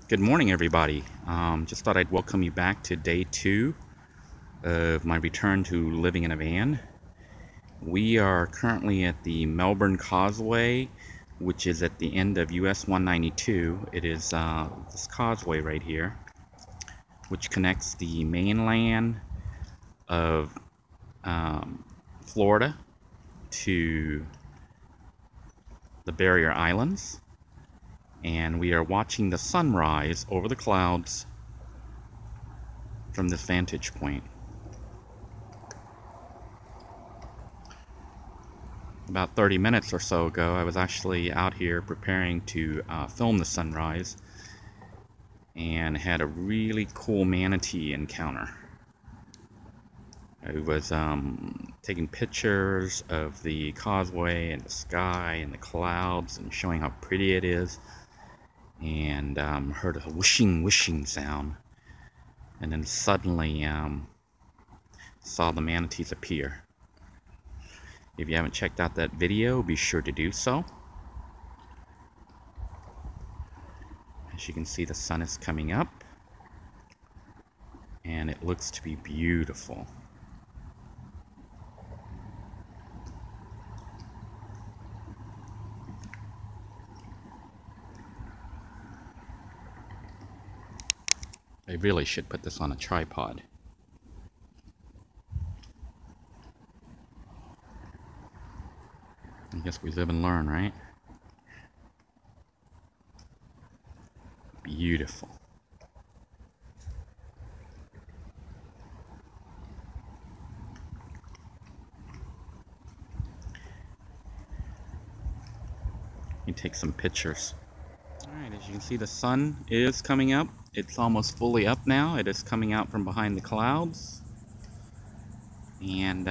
Good morning, everybody. Just thought I'd welcome you back to day 2 of my return to living in a van. We are currently at the Melbourne Causeway, which is at the end of US 192. It is this causeway right here, which connects the mainland of Florida to the Barrier Islands. And we are watching the sunrise over the clouds from this vantage point. About 30 minutes or so ago, I was actually out here preparing to film the sunrise and had a really cool manatee encounter. I was taking pictures of the causeway and the sky and the clouds and showing how pretty it is, and heard a whooshing sound, and then suddenly saw the manatees appear. If you haven't checked out that video, be sure to do so. As you can see, the sun is coming up and it looks to be beautiful. I really should put this on a tripod. I guess we live and learn, right? Beautiful. Let me take some pictures. Alright, as you can see, the sun is coming up. It's almost fully up now. It is coming out from behind the clouds. And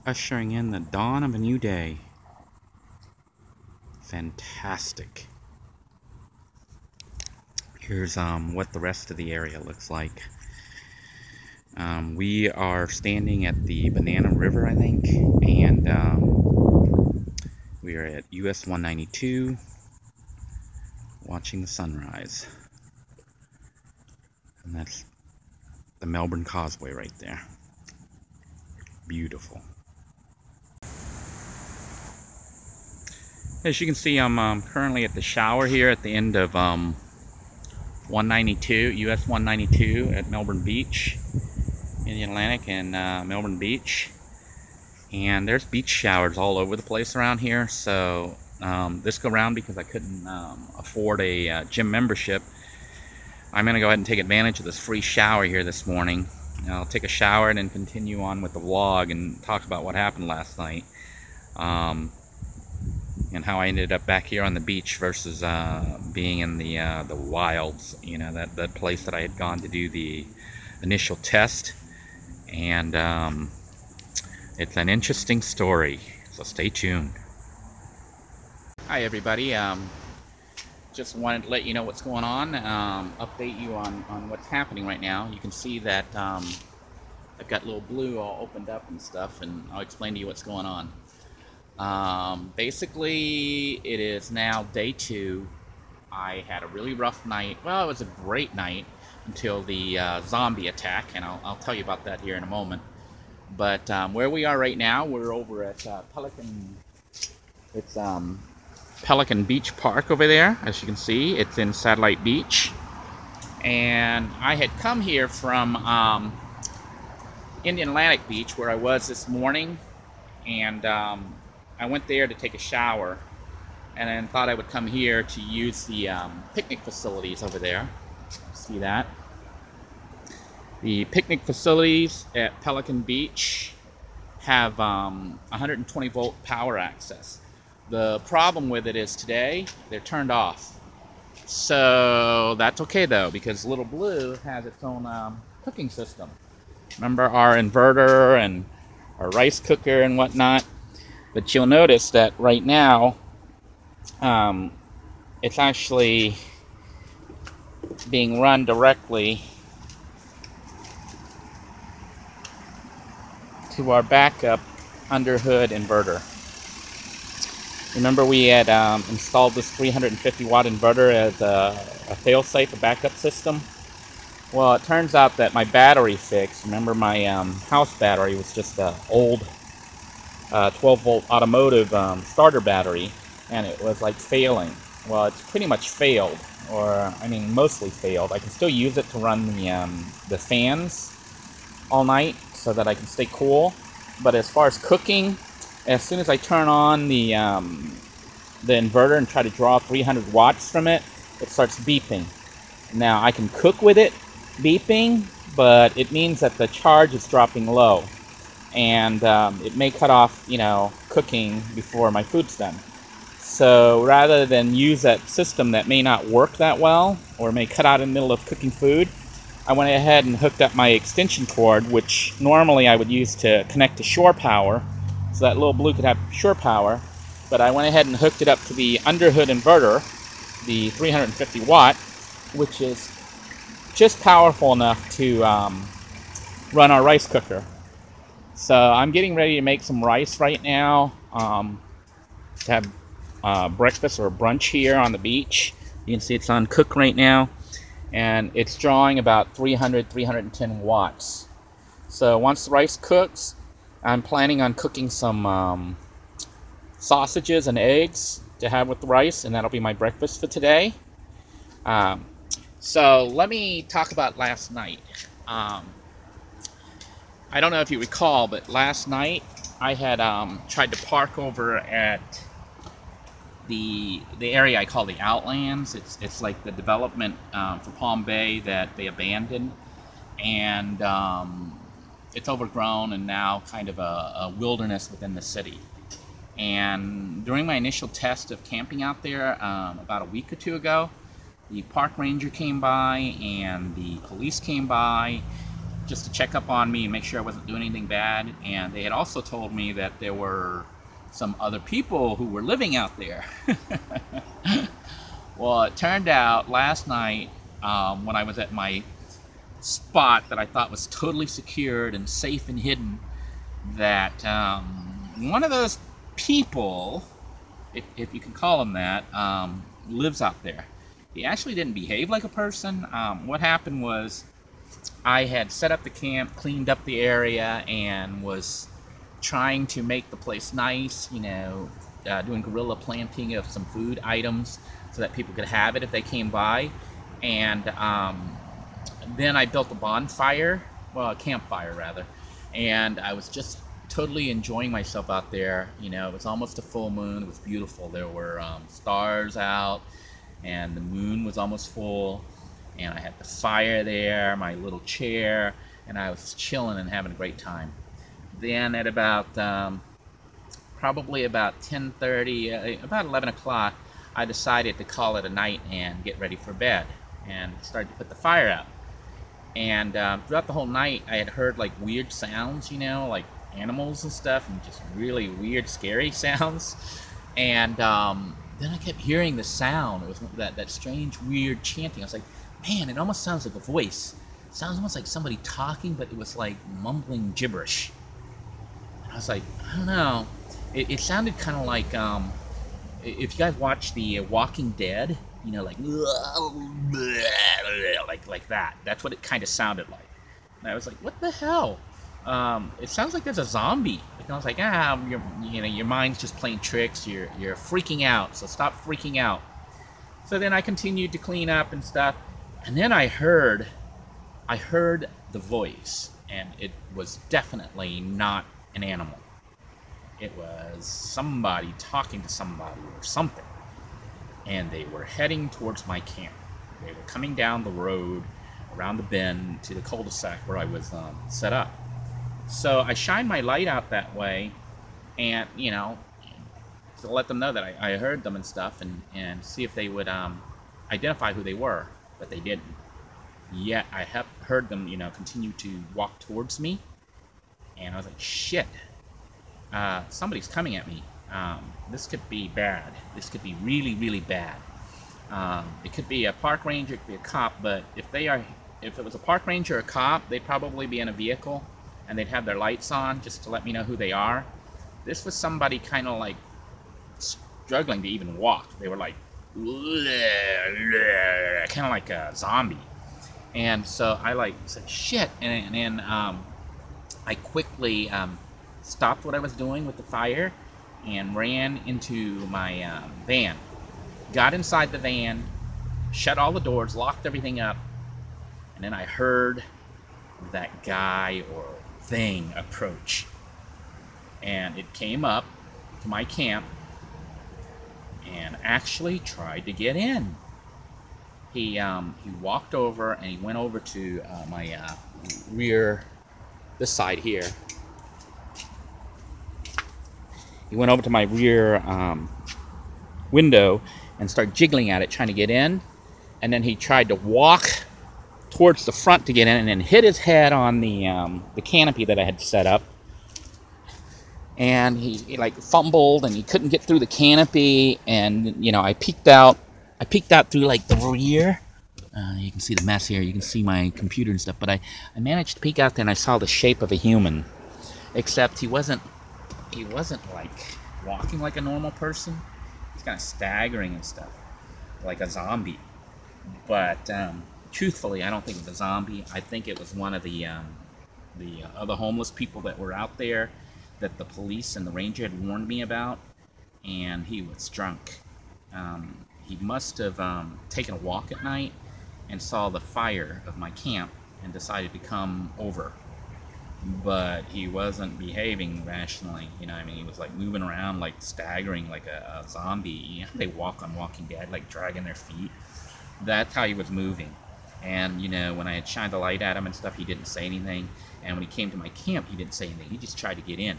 ushering in the dawn of a new day. Fantastic. Here's what the rest of the area looks like. We are standing at the Banana River, I think, and we are at US 192 watching the sunrise. And that's the Melbourne Causeway right there. Beautiful. As you can see, I'm currently at the shower here at the end of 192, US 192 at Melbourne Beach, in the Atlantic, and Melbourne Beach. And there's beach showers all over the place around here. So this go round, because I couldn't afford a gym membership, I'm going to go ahead and take advantage of this free shower here this morning. I'll take a shower and then continue on with the vlog and talk about what happened last night. And how I ended up back here on the beach versus being in the wilds, you know, that place that I had gone to do the initial test. And it's an interesting story, so stay tuned. Hi everybody, just wanted to let you know what's going on, update you on what's happening right now. You can see that I've got Little Blue all opened up and stuff, and I'll explain to you what's going on. Basically, it is now day 2. I had a really rough night. Well, it was a great night until the zombie attack, and I'll tell you about that here in a moment. But where we are right now, we're over at Pelican. It's Pelican Beach Park over there. As you can see, it's in Satellite Beach, and I had come here from Indian Atlantic Beach, where I was this morning, and I went there to take a shower, and then thought I would come here to use the picnic facilities over there. See that? The picnic facilities at Pelican Beach have 120 volt power access. The problem with it is today they're turned off. So that's okay though, because Little Blue has its own cooking system. Remember our inverter and our rice cooker and whatnot? But you'll notice that right now it's actually being run directly to our backup under hood inverter. Remember we had installed this 350 watt inverter as a fail-safe, a backup system? Well, it turns out that my battery fixed. Remember my house battery was just an old 12 volt automotive starter battery, and it was like failing. Well, it's pretty much failed, or I mean mostly failed. I can still use it to run the fans all night so that I can stay cool. But as far as cooking, as soon as I turn on the inverter and try to draw 300 watts from it, it starts beeping. Now I can cook with it beeping, but it means that the charge is dropping low, and it may cut off, you know, cooking before my food's done. So rather than use that system that may not work that well or may cut out in the middle of cooking food, I went ahead and hooked up my extension cord, which normally I would use to connect to shore power, so that little blue could have shore power. But I went ahead and hooked it up to the underhood inverter, the 350 watt, which is just powerful enough to run our rice cooker. So I'm getting ready to make some rice right now to have breakfast or brunch here on the beach. You can see it's on cook right now, and it's drawing about 310 watts. So once the rice cooks, I'm planning on cooking some sausages and eggs to have with the rice, and that'll be my breakfast for today. So let me talk about last night. I don't know if you recall, but last night I had tried to park over at the area I call the Outlands. It's like the development for Palm Bay that they abandoned, and it's overgrown and now kind of a wilderness within the city. And during my initial test of camping out there about a week or two ago, the park ranger came by and the police came by just to check up on me and make sure I wasn't doing anything bad. And they had also told me that there were some other people who were living out there. Well, it turned out last night when I was at my spot that I thought was totally secured and safe and hidden, that one of those people, if you can call him that, lives out there. He actually didn't behave like a person. What happened was I had set up the camp, cleaned up the area, and was trying to make the place nice, you know, doing guerrilla planting of some food items so that people could have it if they came by. And then I built a bonfire, well, a campfire rather, and I was just totally enjoying myself out there. You know, it was almost a full moon. It was beautiful. There were stars out, and the moon was almost full, and I had the fire there, my little chair, and I was chilling and having a great time. Then at about probably about 10:30, about 11 o'clock, I decided to call it a night and get ready for bed, and started to put the fire out. And throughout the whole night, I had heard like weird sounds, you know, like animals and stuff, and just really weird, scary sounds. And then I kept hearing the sound. It was that strange, weird chanting. I was like, man, it almost sounds like a voice. It sounds almost like somebody talking, but it was like mumbling gibberish. And I was like, I don't know. It sounded kind of like, if you guys watch The Walking Dead, you know, like that. That's what it kind of sounded like. And I was like, what the hell? It sounds like there's a zombie. And I was like, your mind's just playing tricks. You're freaking out, so stop freaking out. So then I continued to clean up and stuff, and then I heard the voice, and it was definitely not an animal. It was somebody talking to somebody or something, and they were heading towards my camp. They were coming down the road around the bend to the cul-de-sac where I was set up. So I shined my light out that way, and, you know, to let them know that I heard them and stuff, and see if they would identify who they were, but they didn't. Yet I have heard them, you know, continue to walk towards me, and I was like, shit, somebody's coming at me. This could be bad. This could be really, really bad. It could be a park ranger, it could be a cop, but if it was a park ranger or a cop, they'd probably be in a vehicle, and they'd have their lights on just to let me know who they are. This was somebody kind of like struggling to even walk. They were like, kind of like a zombie. And so I like said, shit. And then I quickly stopped what I was doing with the fire and ran into my van. Got inside the van, shut all the doors, locked everything up, and then I heard that guy or thing approach. And it came up to my camp and actually tried to get in. He walked over and he went over to my rear, this side here. He went over to my rear window and started jiggling at it, trying to get in. And then he tried to walk towards the front to get in, and then hit his head on the canopy that I had set up. And he like fumbled, and he couldn't get through the canopy. And you know, I peeked out through like the rear. You can see the mess here. You can see my computer and stuff. But I managed to peek out there, and I saw the shape of a human. Except he wasn't like walking like a normal person. He's kind of staggering and stuff, like a zombie. But truthfully, I don't think it was a zombie. I think it was one of the other homeless people that were out there that the police and the ranger had warned me about, and he was drunk. He must have taken a walk at night and saw the fire of my camp and decided to come over. But he wasn't behaving rationally, you know. I mean, he was like moving around, like staggering like a zombie. You know, they walk on Walking Dead, like dragging their feet. That's how he was moving. And you know, when I had shined the light at him and stuff, he didn't say anything. And when he came to my camp, he didn't say anything. He just tried to get in.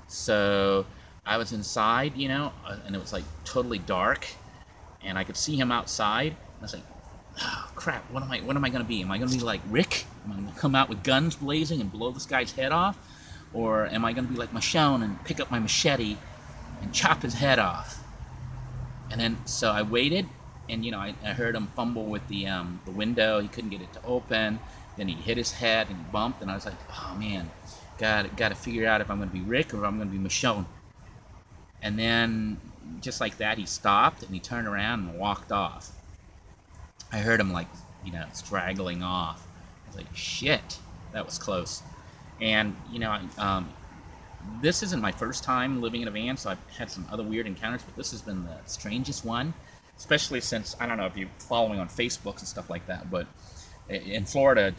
So I was inside, you know, and it was like totally dark, and I could see him outside. And I was like, oh, crap, what am I going to be? Am I going to be like Rick? Am I going to come out with guns blazing and blow this guy's head off? Or am I going to be like Michonne and pick up my machete and chop his head off? And then, so I waited, and you know, I heard him fumble with the window. He couldn't get it to open. Then he hit his head and he bumped, and I was like, oh man, got to figure out if I'm going to be Rick or if I'm going to be Michonne. And then, just like that, he stopped and he turned around and walked off. I heard him like, you know, straggling off. I was like, shit, that was close. And, you know, this isn't my first time living in a van, so I've had some other weird encounters, but this has been the strangest one, especially since, I don't know if you're following on Facebook and stuff like that, but in Florida, I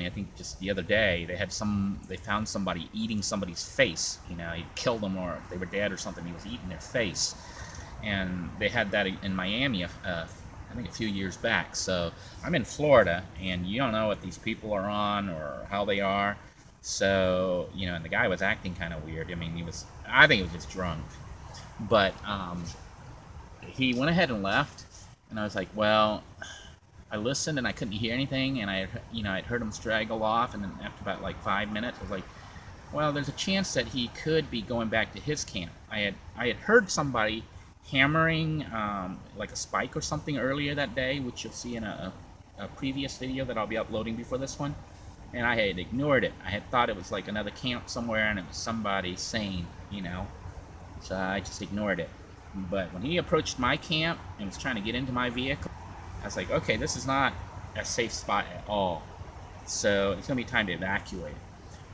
think just the other day, they found somebody eating somebody's face. You know, he killed them, or if they were dead or something, he was eating their face. And they had that in Miami, I think a few years back. So I'm in Florida, and you don't know what these people are on or how they are. So, you know, and the guy was acting kind of weird. I mean, I think he was just drunk. But he went ahead and left, and I was like, well, I listened and I couldn't hear anything, and I'd heard him straggle off, and then after about like 5 minutes, I was like, well, there's a chance that he could be going back to his camp. I had heard somebody hammering like a spike or something earlier that day, which you'll see in a previous video that I'll be uploading before this one, and I had ignored it. I had thought it was like another camp somewhere, and it was somebody sane, you know, so I just ignored it. But when he approached my camp and was trying to get into my vehicle, I was like, okay, this is not a safe spot at all. So it's going to be time to evacuate.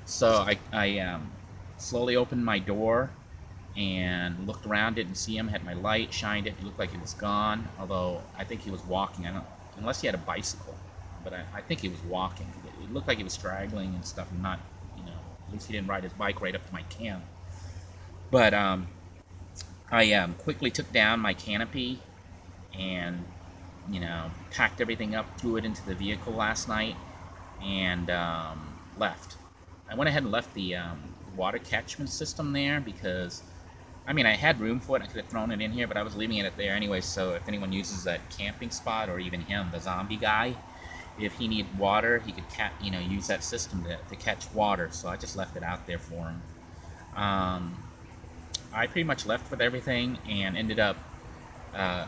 So I slowly opened my door and looked around, didn't see him, had my light, shined it. It looked like he was gone, although I think he was walking. Unless he had a bicycle, but I think he was walking. It looked like he was straggling and stuff, and not, you know, at least he didn't ride his bike right up to my camp. But I quickly took down my canopy and, you know, packed everything up, threw it into the vehicle last night, and left. I went ahead and left the water catchment system there because, I mean, I had room for it. I could have thrown it in here, but I was leaving it there anyway, so if anyone uses that camping spot, or even him, the zombie guy, if he needed water, he could use that system to catch water, so I just left it out there for him. I pretty much left with everything and ended up at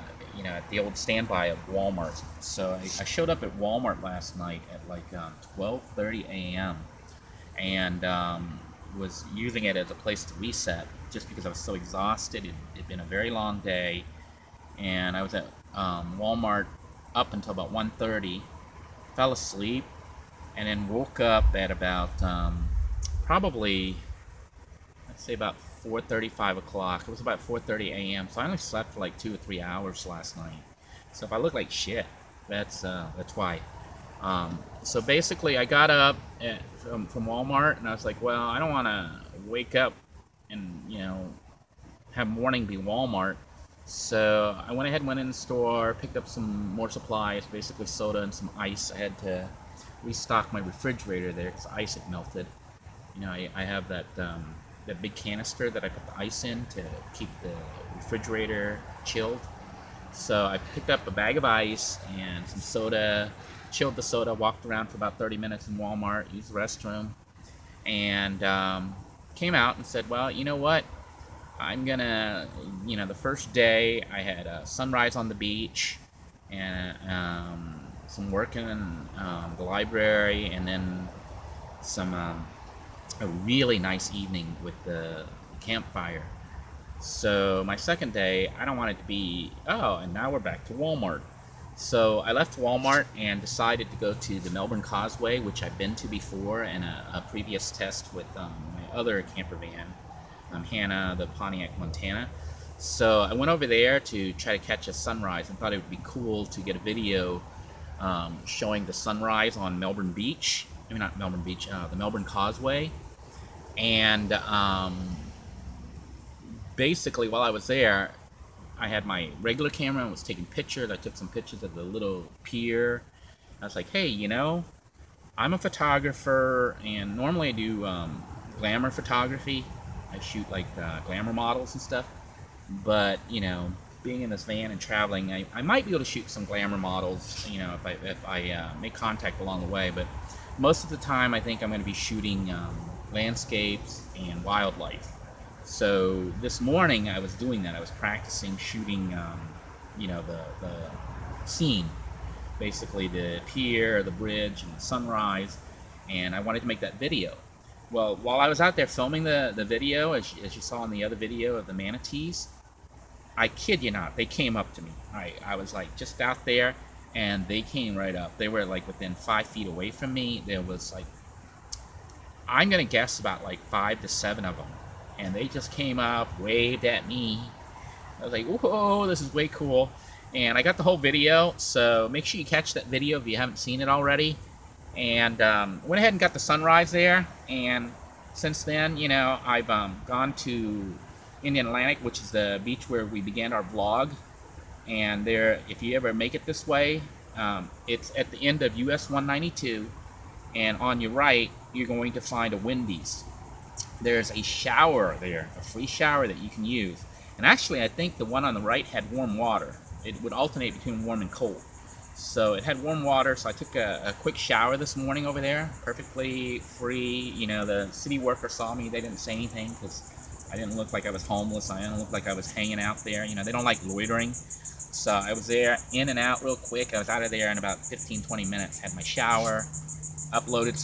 the old standby of Walmart. So I showed up at Walmart last night at like 12:30 a.m. and was using it as a place to reset, just because I was so exhausted. It'd been a very long day, and I was at Walmart up until about 1:30, fell asleep, and then woke up at about probably, let's say about 4:30, 5 o'clock. It was about 4:30 a.m. So I only slept for like 2 or 3 hours last night. So if I look like shit, that's why. So basically, I got up from Walmart, and I was like, well, I don't want to wake up and, you know, have morning be Walmart. So I went ahead and went in the store, picked up some more supplies, basically soda and some ice. I had to restock my refrigerator there because the ice had melted. You know, I have that big canister that I put the ice in to keep the refrigerator chilled. So I picked up a bag of ice and some soda, chilled the soda, walked around for about 30 minutes in Walmart, used the restroom, and came out and said, well, you know what? I'm gonna, you know, the first day I had a sunrise on the beach and some work in the library, and then some a really nice evening with the campfire. So my second day, I don't want it to be, oh, and now we're back to Walmart. So I left Walmart and decided to go to the Melbourne Causeway, which I've been to before in a previous test with my other camper van, Hannah, the Pontiac, Montana. So I went over there to try to catch a sunrise and thought it would be cool to get a video showing the sunrise on Melbourne Beach. I mean, not Melbourne Beach, the Melbourne Causeway. And basically, while I was there, I had my regular camera and was taking pictures. I took some pictures of the little pier. I was like, hey, you know, I'm a photographer, and normally I do glamour photography. I shoot like glamour models and stuff. But, you know, being in this van and traveling, I might be able to shoot some glamour models, you know, if I make contact along the way. But most of the time, I think I'm going to be shooting landscapes and wildlife. So this morning I was doing that. I was practicing shooting, you know, the scene, basically the pier, the bridge, and the sunrise, and I wanted to make that video. Well, while I was out there filming the video, as you saw in the other video of the manatees, I kid you not, they came up to me. I was like just out there, and they came right up. They were like within 5 feet away from me. There was like, I'm gonna guess about like 5 to 7 of them. And they just came up, waved at me. I was like, whoa, this is way cool. And I got the whole video, so make sure you catch that video if you haven't seen it already. And went ahead and got the sunrise there. And since then, you know, I've gone to Indian Atlantic, which is the beach where we began our vlog. And there, if you ever make it this way, it's at the end of US 192. And on your right, you're going to find a Wendy's. There's a shower there, a free shower that you can use. And actually, I think the one on the right had warm water. It would alternate between warm and cold. So it had warm water, so I took a quick shower this morning over there, perfectly free. You know, the city worker saw me. They didn't say anything because I didn't look like I was homeless. I didn't look like I was hanging out there. You know, they don't like loitering. So I was there, in and out real quick. I was out of there in about 15, 20 minutes. Had my shower, uploaded some